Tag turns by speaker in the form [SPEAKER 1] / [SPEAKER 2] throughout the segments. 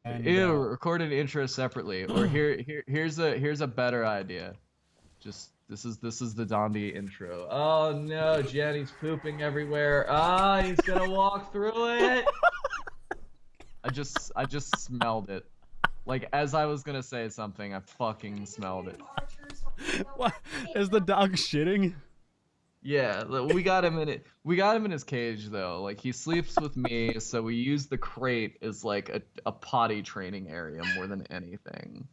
[SPEAKER 1] And
[SPEAKER 2] Ew, record an intro separately. Or here's a better idea. Just this is the Dondi intro. Oh no, Jenny's pooping everywhere. Ah, he's gonna walk through it. I just smelled it. Like as I was gonna say something, I fucking smelled it.
[SPEAKER 1] what is the dog shitting?
[SPEAKER 2] Yeah, we got him in it. We got him in his cage though. Like he sleeps with me, so we use the crate as like a potty training area more than anything.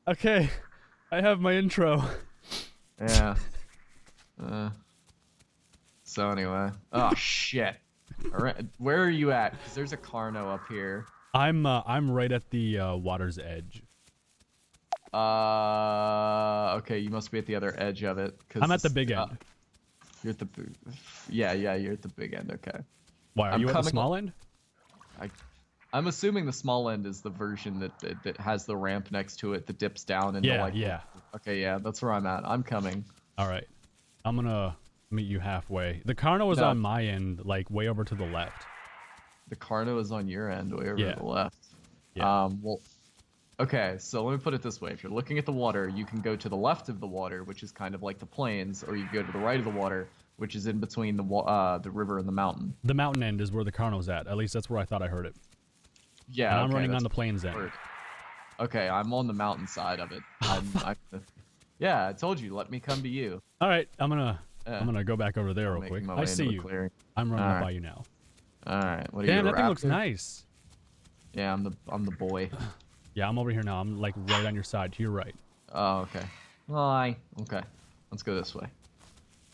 [SPEAKER 1] Okay, I have my intro.
[SPEAKER 2] Yeah. Uh, so anyway. Oh shit. All right, where are you at? Because there's a Carno up here.
[SPEAKER 1] I'm right at the water's edge.
[SPEAKER 2] Okay, you must be at the other edge of it.
[SPEAKER 1] I'm at the big end.
[SPEAKER 2] You're at the, yeah, you're at the big end. Okay.
[SPEAKER 1] Why are you at the small end?
[SPEAKER 2] I'm assuming the small end is the version that has the ramp next to it that dips down into like.
[SPEAKER 1] Yeah.
[SPEAKER 2] Okay, yeah, that's where I'm at. I'm coming.
[SPEAKER 1] All right, I'm gonna meet you halfway. The Carno is on my end, like way over to the left.
[SPEAKER 2] The Carno is on your end, way over to the left.
[SPEAKER 1] Yeah.
[SPEAKER 2] Well, okay, so let me put it this way. If you're looking at the water, you can go to the left of the water, which is kind of like the plains, or you can go to the right of the water, which is in between the river and the mountain.
[SPEAKER 1] The mountain end is where the Carno's at. At least that's where I thought I heard it.
[SPEAKER 2] Yeah,
[SPEAKER 1] and I'm running on the plains end.
[SPEAKER 2] Okay, I'm on the mountain side of it. Yeah, I told you. Let me come to you.
[SPEAKER 1] All right, I'm gonna go back over there real quick. I see you. I'm running up by you now.
[SPEAKER 2] All right. What are you?
[SPEAKER 1] Damn, that thing looks nice.
[SPEAKER 2] Yeah, I'm the boy.
[SPEAKER 1] Yeah, I'm over here now. I'm like right on your side, to your right.
[SPEAKER 2] Oh, okay. Why? Okay. Let's go this way.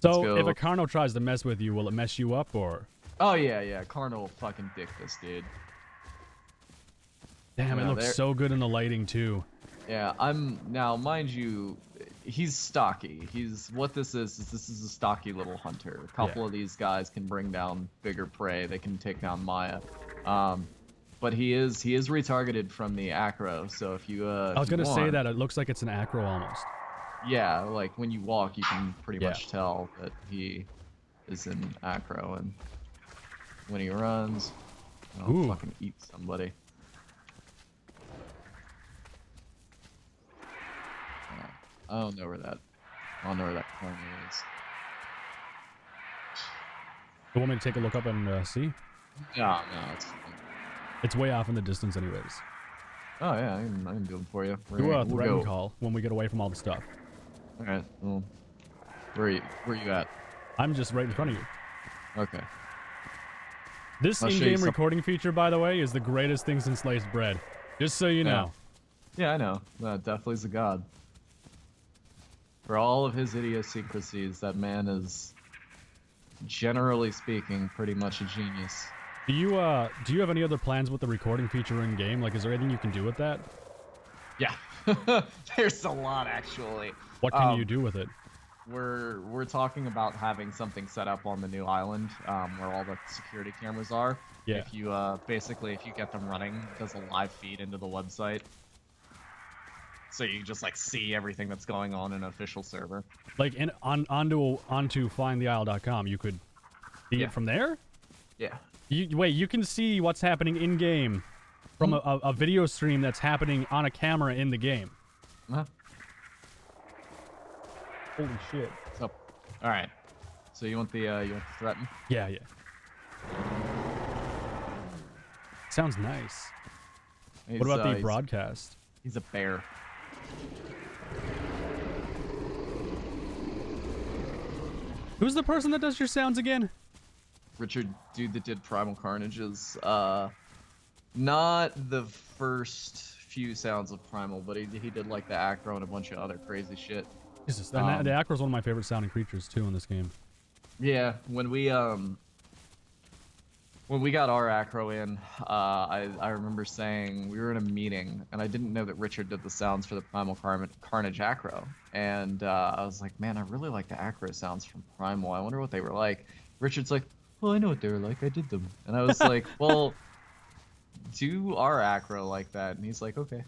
[SPEAKER 1] So, if a Carno tries to mess with you, will it mess you up or?
[SPEAKER 2] Oh yeah. Carno will fucking dick this dude.
[SPEAKER 1] Damn, it looks so good in the lighting too.
[SPEAKER 2] Yeah, now, mind you, he's stocky. This is a stocky little hunter. A couple of these guys can bring down bigger prey. They can take down Maya. But he is retargeted from the acro. So if you
[SPEAKER 1] I was gonna say that it looks like it's an acro almost.
[SPEAKER 2] Yeah, like when you walk, you can pretty much tell that he is in acro, and when he runs, he'll fucking eat somebody. I don't know where that corner is.
[SPEAKER 1] You want me to take a look up and see?
[SPEAKER 2] No, it's fine.
[SPEAKER 1] It's way off in the distance anyways.
[SPEAKER 2] Oh yeah, I can do it for you.
[SPEAKER 1] Do a threaten call when we get away from all the stuff.
[SPEAKER 2] Alright, well, where are you at?
[SPEAKER 1] I'm just right in front of you.
[SPEAKER 2] Okay.
[SPEAKER 1] This in-game recording feature, by the way, is the greatest thing since sliced bread. Just so you know.
[SPEAKER 2] Yeah, I know. Definitely is a god. For all of his idiosyncrasies, that man is, generally speaking, pretty much a genius.
[SPEAKER 1] Do you have any other plans with the recording feature in game? Like, is there anything you can do with that?
[SPEAKER 2] Yeah, there's a lot actually.
[SPEAKER 1] What can you do with it?
[SPEAKER 2] We're talking about having something set up on the new island, where all the security cameras are.
[SPEAKER 1] Yeah.
[SPEAKER 2] If you basically if you get them running, it does a live feed into the website. So you just like see everything that's going on in an official server.
[SPEAKER 1] Like onto flyingtheisle.com, you could see it from there?
[SPEAKER 2] Yeah.
[SPEAKER 1] Wait, you can see what's happening in game from a video stream that's happening on a camera in the game.
[SPEAKER 2] Huh?
[SPEAKER 1] Holy shit.
[SPEAKER 2] So, all right. So you want the threaten?
[SPEAKER 1] Yeah. Sounds nice. What about the broadcast?
[SPEAKER 2] He's a bear.
[SPEAKER 1] Who's the person that does your sounds again?
[SPEAKER 2] Richard, dude that did Primal Carnage's, not the first few sounds of Primal, but he did like the acro and a bunch of other crazy shit.
[SPEAKER 1] Jesus, the acro is one of my favorite sounding creatures too in this game.
[SPEAKER 2] Yeah, when we got our acro in, I remember saying we were in a meeting and I didn't know that Richard did the sounds for the Primal Carnage acro, and I was like, man, I really like the acro sounds from Primal. I wonder what they were like. Richard's like, well, I know what they were like. I did them. And I was like, well, do our acro like that? And he's like, okay.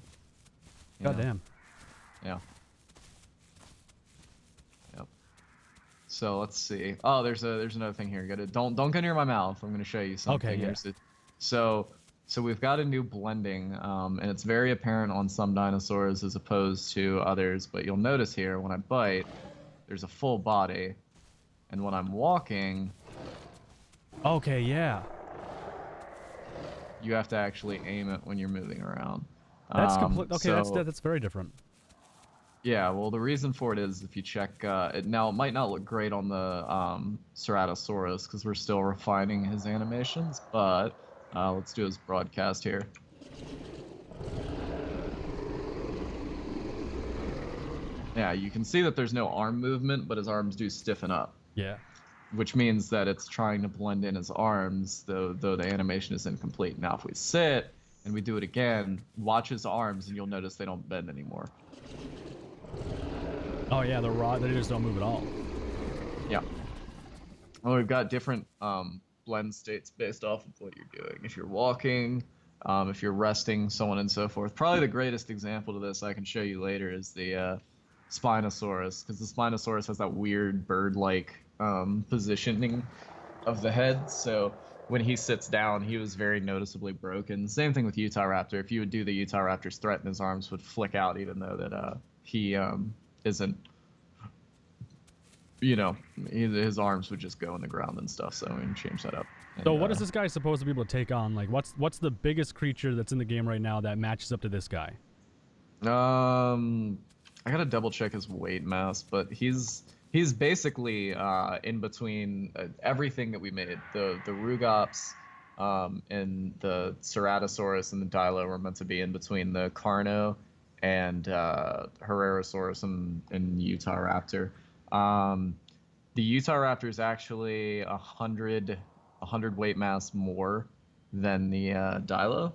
[SPEAKER 1] Goddamn.
[SPEAKER 2] Yeah. Yep. So let's see. Oh, there's another thing here. Don't go near my mouth. I'm gonna show you something.
[SPEAKER 1] Okay. Yeah.
[SPEAKER 2] So So we've got a new blending, and it's very apparent on some dinosaurs as opposed to others. But you'll notice here when I bite, there's a full body, and when I'm walking,
[SPEAKER 1] Okay, yeah.
[SPEAKER 2] you have to actually aim it when you're moving around.
[SPEAKER 1] That's complete. Okay,
[SPEAKER 2] So
[SPEAKER 1] that's very different.
[SPEAKER 2] yeah, well, the reason for it is if you check now, it might not look great on the Ceratosaurus because we're still refining his animations, but let's do his broadcast here. Yeah, you can see that there's no arm movement, but his arms do stiffen up,
[SPEAKER 1] Yeah.
[SPEAKER 2] which means that it's trying to blend in his arms, though the animation is incomplete. Now, if we sit and we do it again, watch his arms, and you'll notice they don't bend anymore.
[SPEAKER 1] Oh yeah, the raw. They just don't move at all.
[SPEAKER 2] Yeah. Well, we've got different blend states based off of what you're doing. If you're walking, if you're resting, so on and so forth. Probably the greatest example to this I can show you later is the Spinosaurus, because the Spinosaurus has that weird bird-like positioning of the head. So when he sits down, he was very noticeably broken. Same thing with Utahraptor. If you would do the Utahraptor's threat, and his arms would flick out, even though that he isn't, you know, his arms would just go in the ground and stuff. So we can change that up. And,
[SPEAKER 1] So what is this guy supposed to be able to take on? Like, what's the biggest creature that's in the game right now that matches up to this guy?
[SPEAKER 2] I gotta double check his weight mass, but he's basically in between everything that we made. The Rugops and the Ceratosaurus and the Dilo were meant to be in between the Carno and Herrerasaurus and Utahraptor. The Utahraptor is actually 100 weight mass more than the Dilo.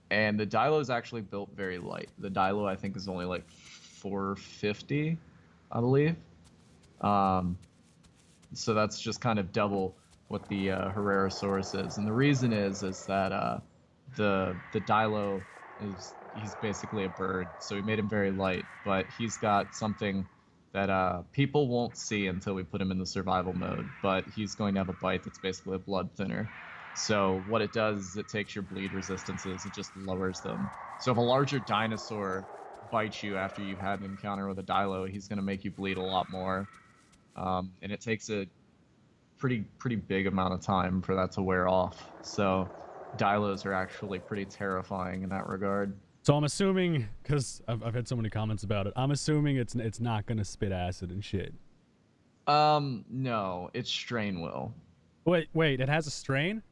[SPEAKER 2] And the Dilo is actually built very light. The Dilo, I think, is only like 450, I believe. So that's just kind of double what the Herrerasaurus is. And the reason is that the Dilo he's basically a bird, so we made him very light. But he's got something that people won't see until we put him in the survival mode. But he's going to have a bite that's basically a blood thinner. So what it does is it takes your bleed resistances, it just lowers them. So if a larger dinosaur bites you after you've had an encounter with a Dilo, he's going to make you bleed a lot more. And it takes a pretty big amount of time for that to wear off. So Dilos are actually pretty terrifying in that regard.
[SPEAKER 1] So I'm assuming, because I've had so many comments about it, I'm assuming it's not gonna spit acid and shit.
[SPEAKER 2] No, its strain will.
[SPEAKER 1] Wait, it has a strain?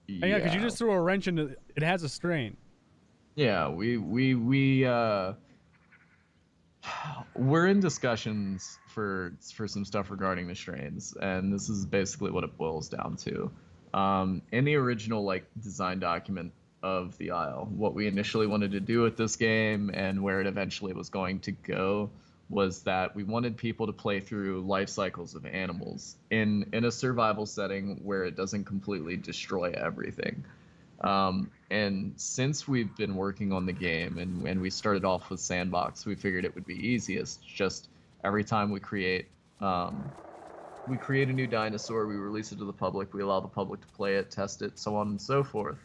[SPEAKER 1] Oh, yeah, because you just threw a wrench into it. Has a strain.
[SPEAKER 2] Yeah, we're in discussions for some stuff regarding the strains, and this is basically what it boils down to. In the original design document of the Isle, what we initially wanted to do with this game and where it eventually was going to go was that we wanted people to play through life cycles of animals in a survival setting where it doesn't completely destroy everything. And since we've been working on the game and we started off with Sandbox, we figured it would be easiest just every time we create a new dinosaur, we release it to the public, we allow the public to play it, test it, so on and so forth.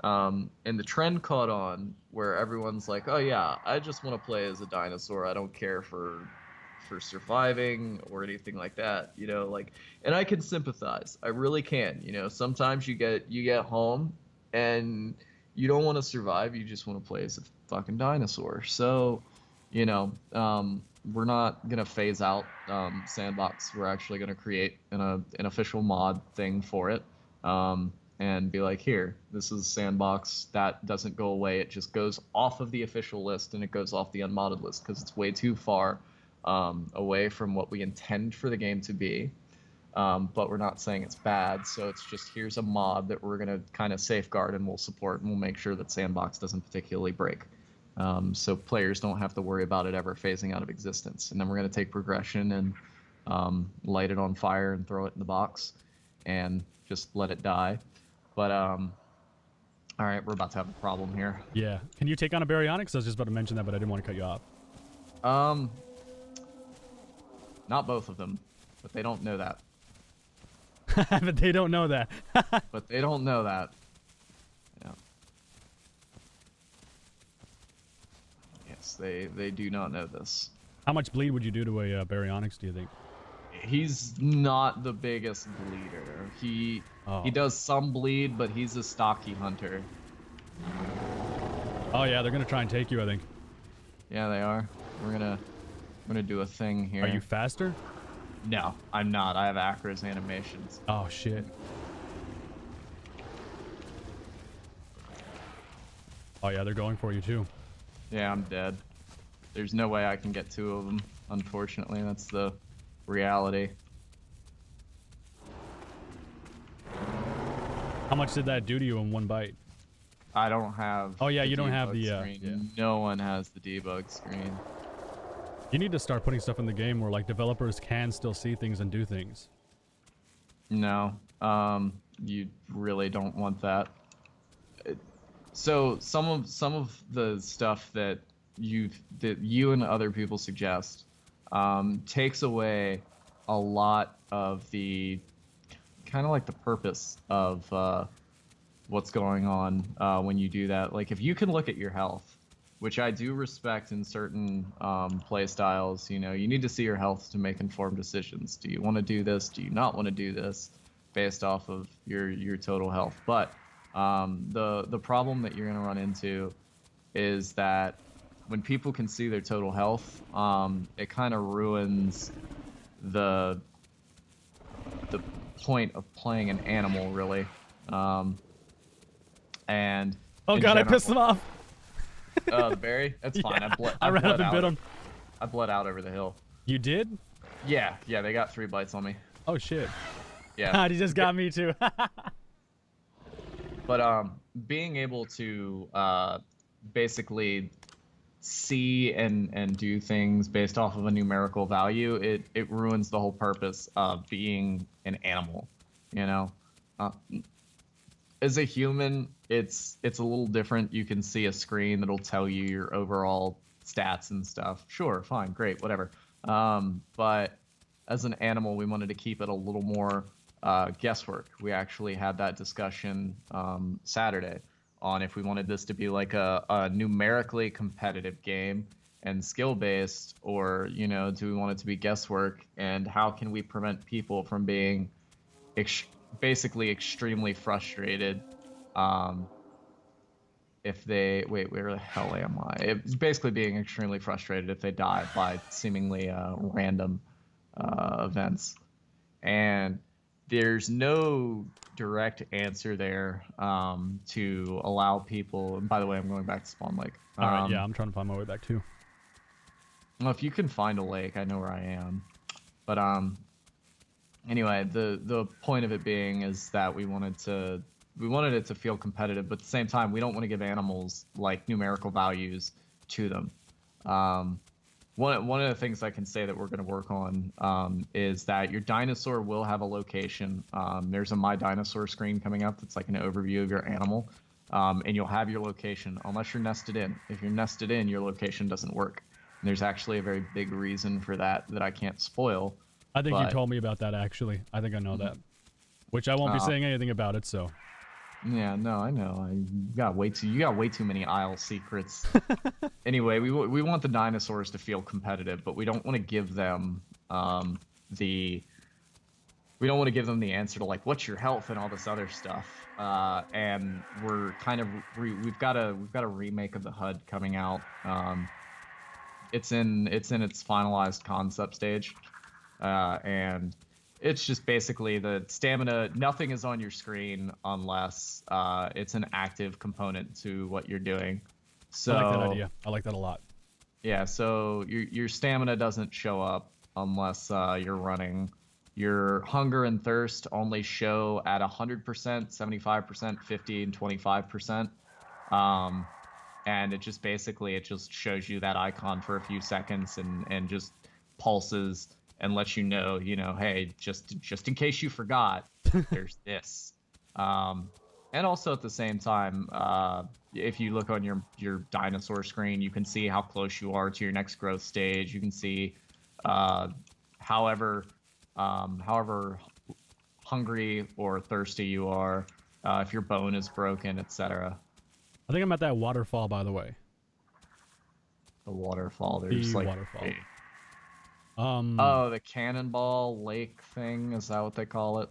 [SPEAKER 2] And the trend caught on where everyone's like, oh yeah, I just want to play as a dinosaur. I don't care for surviving or anything like that, and I can sympathize. I really can. Sometimes you get home and you don't want to survive. You just want to play as a fucking dinosaur. So, we're not going to phase out Sandbox. We're actually going to create an official mod thing for it. And be like, here, this is Sandbox. That doesn't go away. It just goes off of the official list and it goes off the unmodded list because it's way too far away from what we intend for the game to be. But we're not saying it's bad. So it's just, here's a mod that we're going to kind of safeguard and we'll support and we'll make sure that Sandbox doesn't particularly break. So players don't have to worry about it ever phasing out of existence. And then we're going to take progression and light it on fire and throw it in the box and just let it die. But, all right, we're about to have a problem here.
[SPEAKER 1] Yeah. Can you take on a baryonyx? I was just about to mention that, but I didn't want to cut you off.
[SPEAKER 2] Not both of them, but they don't know that.
[SPEAKER 1] But they don't know that.
[SPEAKER 2] But they don't know that. baryonyx. They do not know this.
[SPEAKER 1] How much bleed would you do to a baryonyx, do you think?
[SPEAKER 2] He's not the biggest bleeder. He does some bleed, but he's a stocky hunter.
[SPEAKER 1] Oh yeah, they're gonna try and take you, I think.
[SPEAKER 2] Yeah, they are. We're gonna do a thing here.
[SPEAKER 1] Are you faster?
[SPEAKER 2] No, I'm not. I have Acro's animations.
[SPEAKER 1] Oh shit. Oh yeah, they're going for you too.
[SPEAKER 2] Yeah, I'm dead. There's no way I can get 2 of them, unfortunately. That's the reality.
[SPEAKER 1] How much did that do to you in one bite?
[SPEAKER 2] I don't have.
[SPEAKER 1] Oh yeah,
[SPEAKER 2] the
[SPEAKER 1] you don't have the
[SPEAKER 2] debug screen.
[SPEAKER 1] yeah.
[SPEAKER 2] No one has the debug screen.
[SPEAKER 1] You need to start putting stuff in the game where like developers can still see things and do things.
[SPEAKER 2] No, you really don't want that. So some of the stuff that you and other people suggest takes away a lot of the kind of like the purpose of what's going on when you do that. Like if you can look at your health, which I do respect in certain play styles, you know, you need to see your health to make informed decisions. Do you want to do this? Do you not want to do this? Based off of your total health. But the problem that you're going to run into is that when people can see their total health, it kind of ruins the point of playing an animal, really. And
[SPEAKER 1] oh god, I pissed them off.
[SPEAKER 2] The berry? That's fine.
[SPEAKER 1] Yeah, I ran up and bit them.
[SPEAKER 2] I bled out over the hill.
[SPEAKER 1] You did?
[SPEAKER 2] Yeah, they got 3 bites on me.
[SPEAKER 1] Oh shit.
[SPEAKER 2] Yeah.
[SPEAKER 1] He just got me too.
[SPEAKER 2] But being able to basically see and do things based off of a numerical value, it ruins the whole purpose of being an animal, you know? As a human, it's a little different. You can see a screen that'll tell you your overall stats and stuff. Sure, fine, great, whatever. But as an animal, we wanted to keep it a little more guesswork. We actually had that discussion Saturday on if we wanted this to be like a numerically competitive game and skill-based, or, you know, do we want it to be guesswork, and how can we prevent people from being basically extremely frustrated if they wait, where the hell am I? It's basically being extremely frustrated if they die by seemingly random events. And there's no direct answer there to allow people. And by the way, I'm going back to Spawn Lake.
[SPEAKER 1] All right, yeah, I'm trying to find my way back too.
[SPEAKER 2] Well, if you can find a lake, I know where I am. But anyway, the point of it being is that we wanted it to feel competitive, but at the same time, we don't want to give animals like numerical values to them. One of the things I can say that we're going to work on is that your dinosaur will have a location. There's a My Dinosaur screen coming up that's like an overview of your animal, and you'll have your location unless you're nested in. If you're nested in, your location doesn't work. And there's actually a very big reason for that I can't spoil.
[SPEAKER 1] I think you told me about that, actually. I think I know that. Which I won't be saying anything about it, so.
[SPEAKER 2] Yeah, no, I know. You got way too many aisle secrets. Anyway, we want the dinosaurs to feel competitive, but we don't want to give them the answer to like what's your health and all this other stuff. And we're kind of we've got a remake of the HUD coming out. It's in its finalized concept stage, and it's just basically the stamina. Nothing is on your screen unless it's an active component to what you're doing. So
[SPEAKER 1] I like that idea. I like that a lot.
[SPEAKER 2] Yeah, so your stamina doesn't show up unless you're running. Your hunger and thirst only show at 100%, 75%, 50, and 25%. And it just shows you that icon for a few seconds and just pulses and lets you know, hey, just in case you forgot, there's this. And also at the same time, if you look on your dinosaur screen, you can see how close you are to your next growth stage. You can see however hungry or thirsty you are, if your bone is broken, etc.
[SPEAKER 1] I think I'm at that waterfall, by the way.
[SPEAKER 2] The waterfall.
[SPEAKER 1] The
[SPEAKER 2] There's like
[SPEAKER 1] waterfall.
[SPEAKER 2] oh, the cannonball lake thing. Is that what they call it?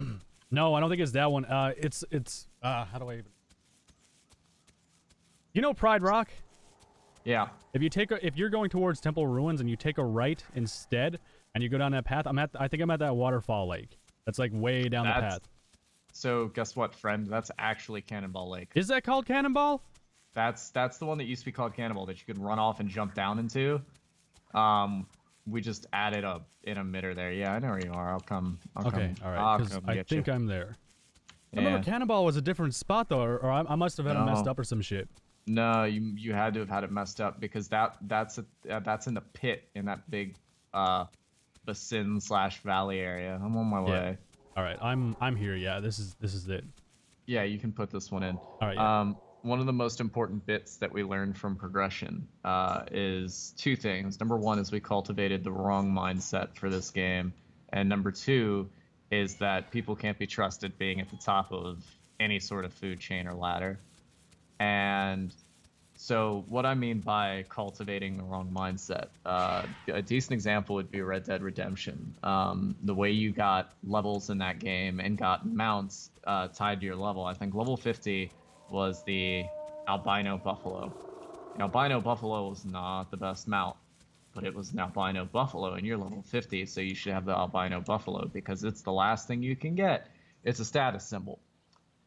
[SPEAKER 1] No, I don't think it's that one. It's how do I even? You know Pride Rock?
[SPEAKER 2] Yeah.
[SPEAKER 1] If you're going towards Temple Ruins and you take a right instead and you go down that path, I think I'm at that waterfall lake. That's like way down the path.
[SPEAKER 2] So guess what, friend? That's actually Cannonball Lake.
[SPEAKER 1] Is that called Cannonball?
[SPEAKER 2] That's the one that used to be called Cannonball that you could run off and jump down into. We just added an emitter there. Yeah, I know where you are. I'll come.
[SPEAKER 1] Okay, all right. Because I think I'm there. I remember Cannonball was a different spot though, or I must have had it messed up or some shit.
[SPEAKER 2] No, you had to have had it messed up because that's in the pit in that big basin/valley area. I'm on my way.
[SPEAKER 1] All right, I'm here. Yeah, this is it.
[SPEAKER 2] Yeah, you can put this one in.
[SPEAKER 1] All right. Yeah.
[SPEAKER 2] One of the most important bits that we learned from progression is two things. Number one is we cultivated the wrong mindset for this game, and number two is that people can't be trusted being at the top of any sort of food chain or ladder. And so what I mean by cultivating the wrong mindset, a decent example would be Red Dead Redemption. The way you got levels in that game and got mounts tied to your level. I think level 50 was the albino buffalo. The albino buffalo was not the best mount, but it was an albino buffalo, and you're level 50, so you should have the albino buffalo because it's the last thing you can get. It's a status symbol.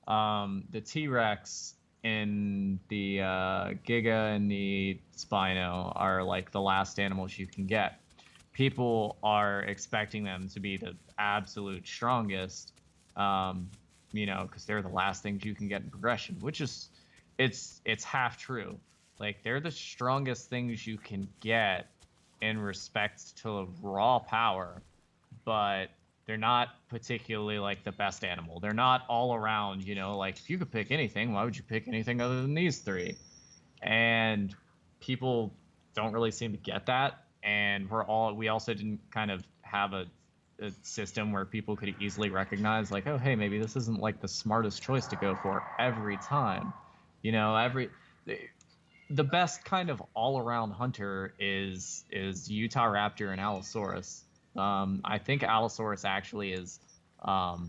[SPEAKER 2] The T-Rex in the Giga and the Spino are like the last animals you can get. People are expecting them to be the absolute strongest, because they're the last things you can get in progression, which is, it's half true. Like, they're the strongest things you can get in respect to raw power, but they're not particularly like the best animal. They're not all around, like if you could pick anything, why would you pick anything other than these three? And people don't really seem to get that. And we also didn't kind of have a system where people could easily recognize like, oh, hey, maybe this isn't like the smartest choice to go for every time. The best kind of all-around hunter is Utahraptor and Allosaurus. I think Allosaurus actually is, as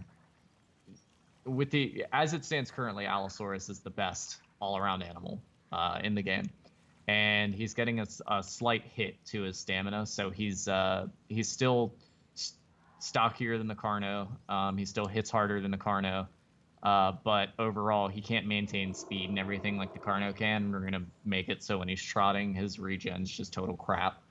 [SPEAKER 2] it stands currently, Allosaurus is the best all-around animal in the game, and he's getting a slight hit to his stamina, so he's still stockier than the Carno. He still hits harder than the Carno, but overall he can't maintain speed and everything like the Carno can. We're gonna make it so when he's trotting, his regen's just total crap.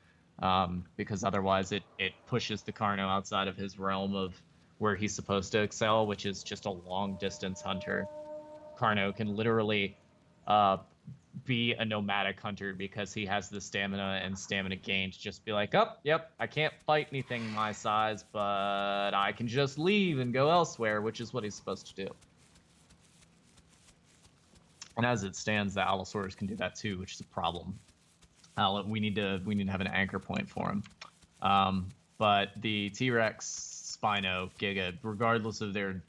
[SPEAKER 2] Because otherwise it pushes the Carno outside of his realm of where he's supposed to excel, which is just a long distance hunter. Carno can literally be a nomadic hunter because he has the stamina and stamina gain to just be like, oh, yep, I can't fight anything my size, but I can just leave and go elsewhere, which is what he's supposed to do. And as it stands, the Allosaurus can do that too, which is a problem. We need to have an anchor point for him. But the T-Rex, Spino, Giga, regardless of their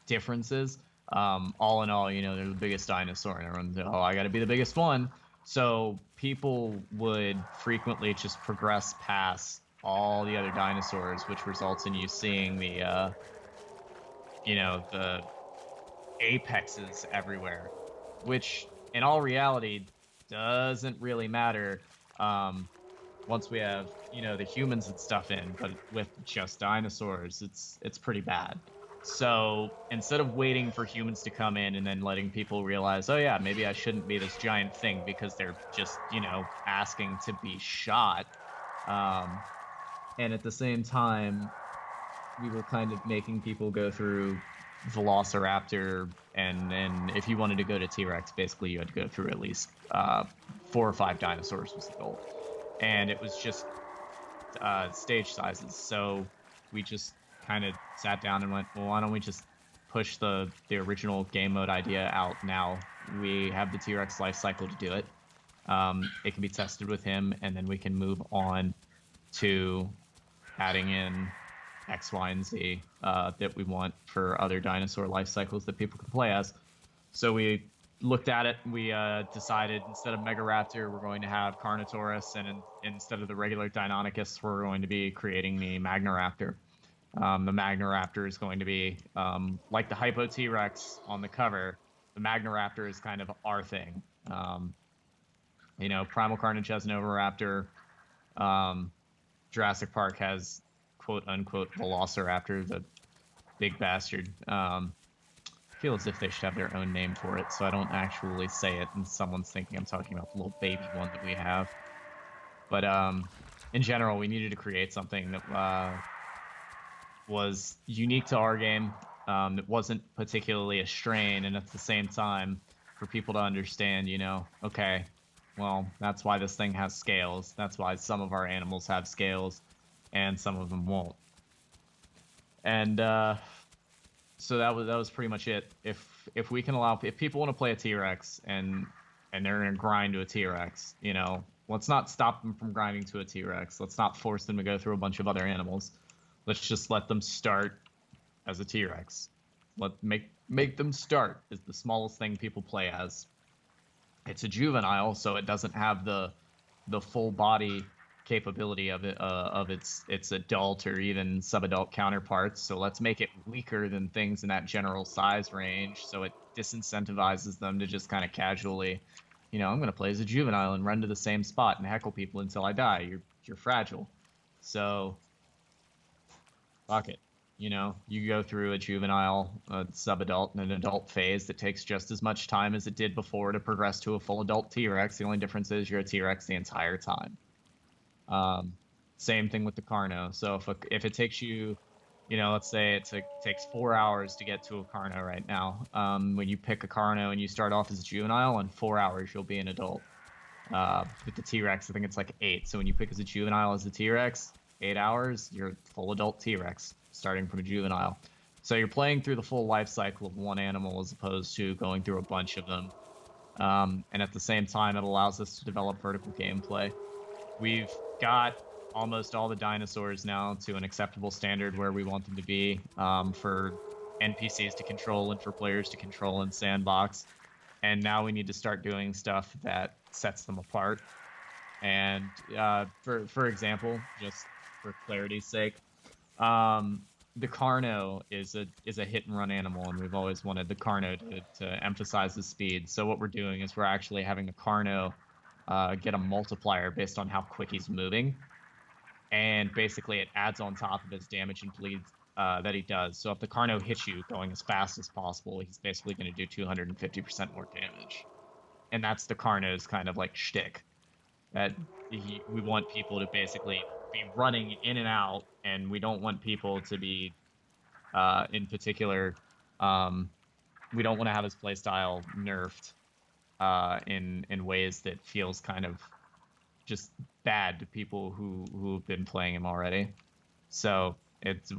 [SPEAKER 2] differences, all in all, they're the biggest dinosaur, and everyone's, oh, I got to be the biggest one. So people would frequently just progress past all the other dinosaurs, which results in you seeing the apexes everywhere, which in all reality doesn't really matter once we have the humans and stuff in, but with just dinosaurs it's pretty bad. So instead of waiting for humans to come in and then letting people realize, oh yeah, maybe I shouldn't be this giant thing because they're just asking to be shot, and at the same time we were kind of making people go through Velociraptor, and if you wanted to go to T-Rex, basically you had to go through at least 4 or 5 dinosaurs was the goal. And it was just stage sizes. So we just kind of sat down and went, well, why don't we just push the original game mode idea out now? We have the T-Rex life cycle to do it. It can be tested with him, and then we can move on to adding in X, Y, and Z that we want for other dinosaur life cycles that people can play as. So we looked at it. We decided instead of Megaraptor, we're going to have Carnotaurus, and instead of the regular Deinonychus, we're going to be creating the MAGNA RAPTOR. The MAGNA RAPTOR is going to be like the Hypo T-Rex on the cover. The MAGNA RAPTOR is kind of our thing. You know, Primal Carnage has an Oviraptor. Jurassic Park has quote unquote Velociraptor, the big bastard. I feel as if they should have their own name for it, so I don't actually say it, and someone's thinking I'm talking about the little baby one that we have. But in general, we needed to create something that was unique to our game, that wasn't particularly a strain, and at the same time, for people to understand, you know, okay, well, that's why this thing has scales. That's why some of our animals have scales, and some of them won't. And so that was pretty much it. If we can allow, if people want to play a T-Rex and they're gonna grind to a T-Rex, you know, let's not stop them from grinding to a T-Rex. Let's not force them to go through a bunch of other animals. Let's just let them start as a T-Rex. Make them start as the smallest thing people play as. It's a juvenile, so it doesn't have the full body capability of its adult or even subadult counterparts. So let's make it weaker than things in that general size range, so it disincentivizes them to just kind of casually, you know, I'm going to play as a juvenile and run to the same spot and heckle people until I die. You're fragile. So fuck it. You know, you go through a juvenile, a subadult, and an adult phase that takes just as much time as it did before to progress to a full adult T-Rex. The only difference is you're a T-Rex the entire time. Same thing with the Carno. So if it takes you, you know, let's say it takes 4 hours to get to a Carno right now. When you pick a Carno and you start off as a juvenile, in 4 hours you'll be an adult. With the T-Rex, I think it's like 8. So when you pick as a juvenile as a T-Rex, 8 hours, you're a full adult T-Rex, starting from a juvenile. So you're playing through the full life cycle of one animal as opposed to going through a bunch of them. And at the same time, it allows us to develop vertical gameplay. We've got almost all the dinosaurs now to an acceptable standard where we want them to be, for NPCs to control and for players to control in Sandbox. And now we need to start doing stuff that sets them apart. And for example, just for clarity's sake, the Carno is a hit and run animal, and we've always wanted the Carno to emphasize the speed. So what we're doing is we're actually having the Carno get a multiplier based on how quick he's moving, and basically it adds on top of his damage and bleed that he does. So if the Carno hits you going as fast as possible, he's basically going to do 250% more damage, and that's the Carno's kind of like shtick. That we want people to basically be running in and out, and we don't want people to be, in particular, we don't want to have his playstyle nerfed in ways that feels kind of just bad to people who've been playing him already. So it's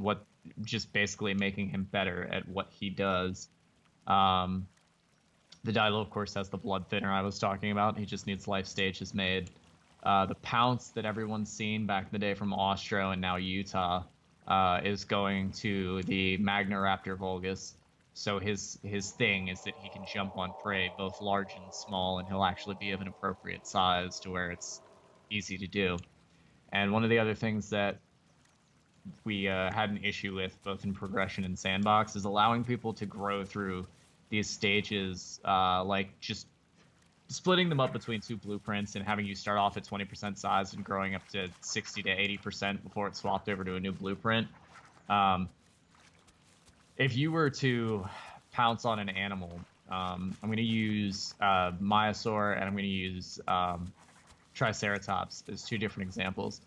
[SPEAKER 2] just basically making him better at what he does. The Dilo, of course, has the blood thinner I was talking about. He just needs life stages made. The Pounce that everyone's seen back in the day from Austro and now Utah is going to the Magna Raptor Vulgus. So his thing is that he can jump on prey, both large and small, and he'll actually be of an appropriate size to where it's easy to do. And one of the other things that we had an issue with, both in progression and Sandbox, is allowing people to grow through these stages, like just splitting them up between 2 blueprints and having you start off at 20% size and growing up to 60 to 80% before it's swapped over to a new blueprint. If you were to pounce on an animal, I'm going to use Myosaur and I'm going to use Triceratops as 2 different examples.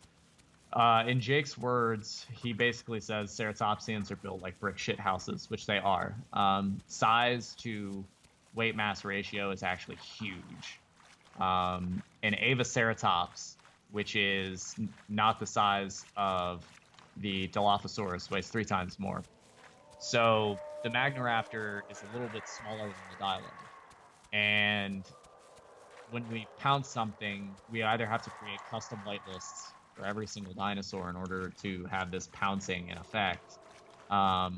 [SPEAKER 2] In Jake's words, he basically says ceratopsians are built like brick shit houses, which they are. Size to weight mass ratio is actually huge. An Avaceratops, which is not the size of the Dilophosaurus, weighs 3 times more. So the Magna Raptor is a little bit smaller than the Dilo. And when we pounce something, we either have to create custom whitelists for every single dinosaur in order to have this pouncing in effect. Or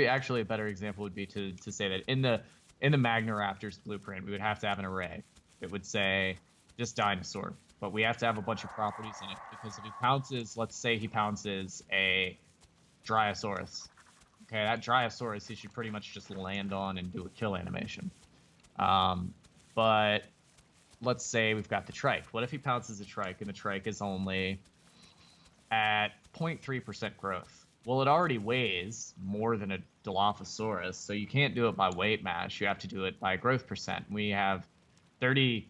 [SPEAKER 2] actually a better example would be to say that in in the Magna Raptor's blueprint, we would have to have an array. It would say just dinosaur, but we have to have a bunch of properties in it because if he pounces, let's say he pounces a Dryosaurus. Okay, that Dryosaurus he should pretty much just land on and do a kill animation. But let's say we've got the trike. What if he pounces a trike and the trike is only at 0.3% growth? Well, it already weighs more than a Dilophosaurus, so you can't do it by weight mass. You have to do it by growth percent. We have 30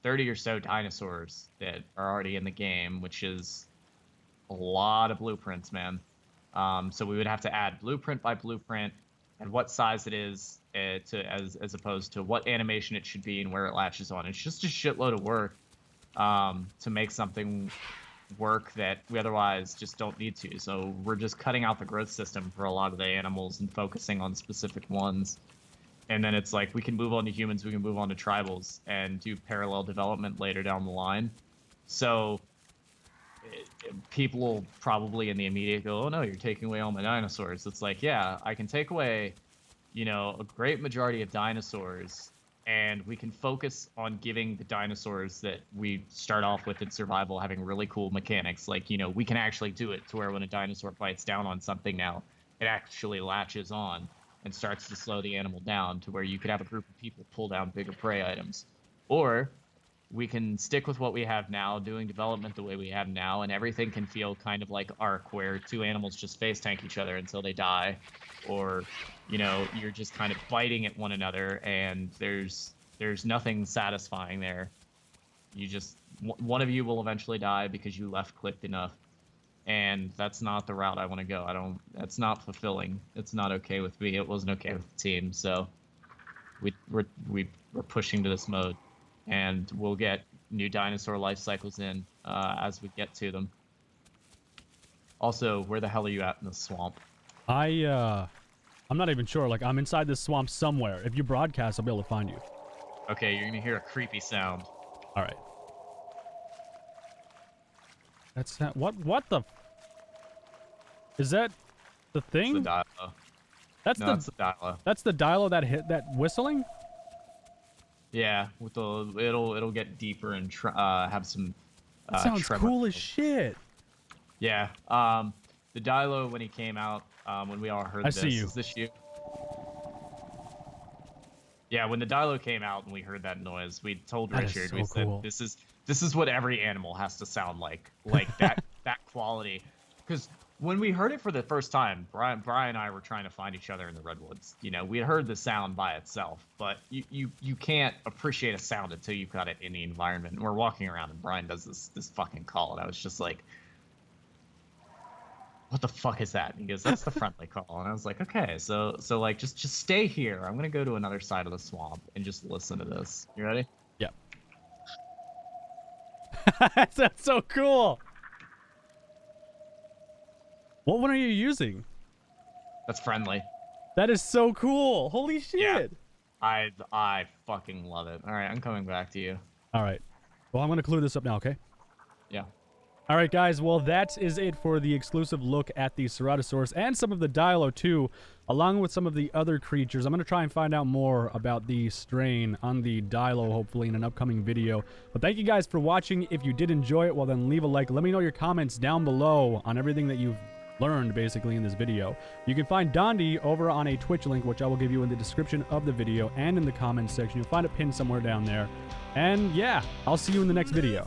[SPEAKER 2] or so dinosaurs that are already in the game, which is a lot of blueprints, man. So we would have to add blueprint by blueprint and what size it is as opposed to what animation it should be and where it latches on. It's just a shitload of work to make something work that we otherwise just don't need to. So we're just cutting out the growth system for a lot of the animals and focusing on specific ones. And then it's like we can move on to humans, we can move on to tribals and do parallel development later down the line. So people will probably in the immediate go, oh no, you're taking away all my dinosaurs. It's like, yeah, I can take away, you know, a great majority of dinosaurs and we can focus on giving the dinosaurs that we start off with in survival having really cool mechanics. Like, you know, we can actually do it to where when a dinosaur bites down on something now, it actually latches on and starts to slow the animal down to where you could have a group of people pull down bigger prey items. Or we can stick with what we have now, doing development the way we have now, and everything can feel kind of like Ark, where two animals just face tank each other until they die, or, you know, you're just kind of biting at one another, and there's nothing satisfying there. You just one of you will eventually die because you left-clicked enough, and that's not the route I want to go. That's not fulfilling. It's not okay with me. It wasn't okay with the team, so we're pushing to this mode. And we'll get new dinosaur life cycles in as we get to them. Also, where the hell are you at in the swamp?
[SPEAKER 1] I'm not even sure. Like, I'm inside this swamp somewhere. If you broadcast, I'll be able to find you.
[SPEAKER 2] Okay, you're gonna hear a creepy sound.
[SPEAKER 1] All right. That's that. What the? Is that the thing?
[SPEAKER 2] It's the Dilo.
[SPEAKER 1] That's the
[SPEAKER 2] Dilo.
[SPEAKER 1] That's the Dilo that hit that whistling.
[SPEAKER 2] Yeah, with it'll get deeper and have some.
[SPEAKER 1] That sounds cool as shit.
[SPEAKER 2] Yeah. The Dilo when he came out, when we all heard this.
[SPEAKER 1] I see you.
[SPEAKER 2] Is this you? Yeah, when the Dilo came out and we heard that noise, we told Richard, we said, this is what every animal has to sound like that that quality. Because when we heard it for the first time, Brian and I were trying to find each other in the redwoods. You know, we had heard the sound by itself, but you can't appreciate a sound until you've got it in the environment. And we're walking around and Brian does this fucking call, and I was just like, what the fuck is that? And he goes, that's the friendly call. And I was like, okay, so like just stay here. I'm gonna go to another side of the swamp and just listen to this. You ready?
[SPEAKER 1] Yep. That's so cool. What one are you using?
[SPEAKER 2] That's friendly.
[SPEAKER 1] That is so cool. Holy shit.
[SPEAKER 2] Yeah. I fucking love it. All right, I'm coming back to you.
[SPEAKER 1] All right. Well, I'm going to clue this up now, okay?
[SPEAKER 2] Yeah.
[SPEAKER 1] All right, guys. Well, that is it for the exclusive look at the Ceratosaurus and some of the Dilo, too, along with some of the other creatures. I'm going to try and find out more about the strain on the Dilo, hopefully, in an upcoming video. But thank you guys for watching. If you did enjoy it, well, then leave a like. Let me know your comments down below on everything that you've learned basically in this video. You can find Dondi over on a Twitch link, which I will give you in the description of the video and in the comments section. You'll find it pinned somewhere down there. And yeah, I'll see you in the next video.